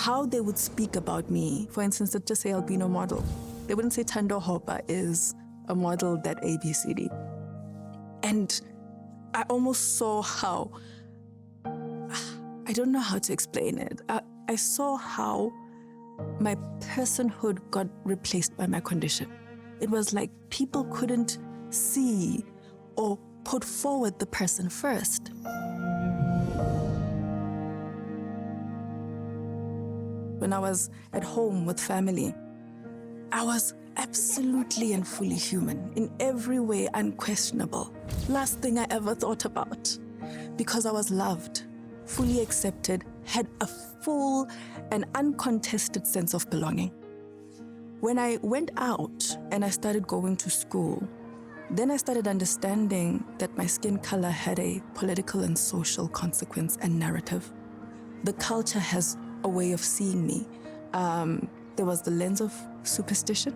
how they would speak about me, for instance, they'd just say albino model. They wouldn't say Thando Hopa is a model that ABCD. And I almost saw how, I don't know how to explain it. I saw how my personhood got replaced by my condition. It was like people couldn't see or put forward the person first. When I was at home with family, I was absolutely and fully human, in every way unquestionable. Last thing I ever thought about, because I was loved, fully accepted, had a full and uncontested sense of belonging. When I went out and I started going to school, then I started understanding that my skin color had a political and social consequence and narrative. The culture has a way of seeing me. There was the lens of superstition.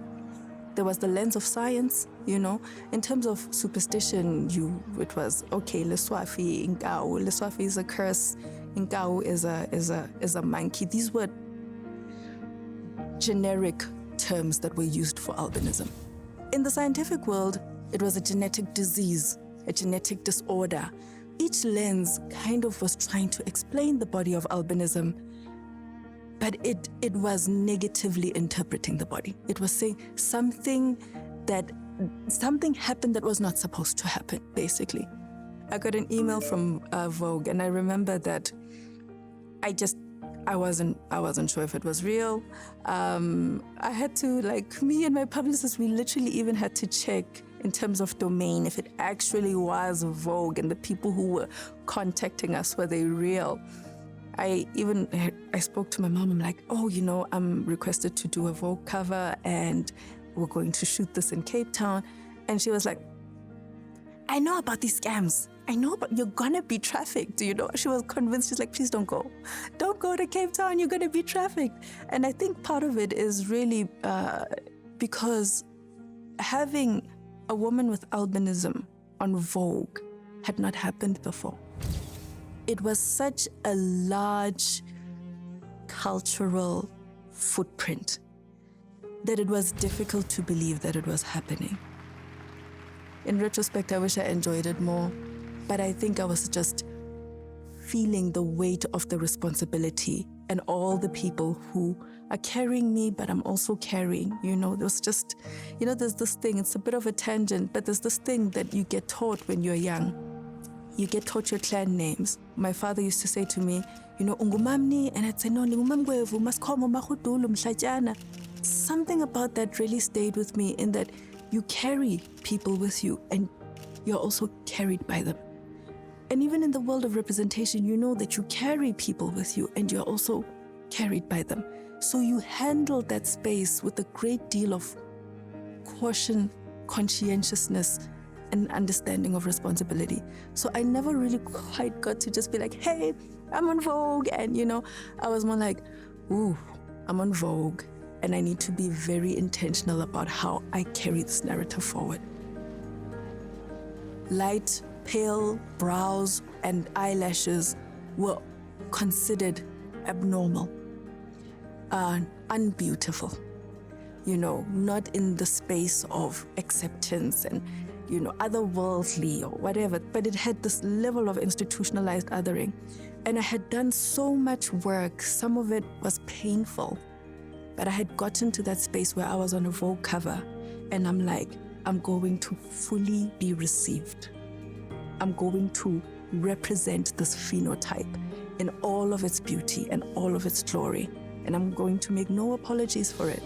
There was the lens of science, In terms of superstition, it was, okay, leswafi, ingao. Leswafi is a curse. Ingao is a monkey. These were generic terms that were used for albinism. In the scientific world, it was a genetic disease, a genetic disorder. Each lens kind of was trying to explain the body of albinism, but it was negatively interpreting the body. It was saying something happened that was not supposed to happen, basically. I got an email from Vogue, and I remember that I wasn't sure if it was real. I had to, me and my publicist, we literally even had to check in terms of domain if it actually was Vogue, and the people who were contacting us, were they real? I spoke to my mom. I'm like, I'm requested to do a Vogue cover and we're going to shoot this in Cape Town. And she was like, I know about these scams. I know, but you're gonna be trafficked, She was convinced. She's like, please don't go. Don't go to Cape Town, you're gonna be trafficked. And I think part of it is really because having a woman with albinism on Vogue had not happened before. It was such a large cultural footprint that it was difficult to believe that it was happening. In retrospect, I wish I enjoyed it more, but I think I was just feeling the weight of the responsibility and all the people who are carrying me, but I'm also carrying, There's just, there's this thing, it's a bit of a tangent, but there's this thing that you get taught when you're young. You get taught your clan names. My father used to say to me, ungumamni, and I'd say, no, ngumamgwevu, maskomo, mahudulu, mhlajana. Something about that really stayed with me, in that you carry people with you and you're also carried by them. And even in the world of representation, you know that you carry people with you and you're also carried by them. So you handle that space with a great deal of caution, conscientiousness, and understanding of responsibility. So I never really quite got to just be like, hey, I'm on Vogue. And, I was more like, ooh, I'm on Vogue. And I need to be very intentional about how I carry this narrative forward. Light, pale brows and eyelashes were considered abnormal, unbeautiful, not in the space of acceptance and, otherworldly or whatever, but it had this level of institutionalized othering. And I had done so much work, some of it was painful, but I had gotten to that space where I was on a Vogue cover and I'm like, I'm going to fully be received. I'm going to represent this phenotype in all of its beauty and all of its glory. And I'm going to make no apologies for it.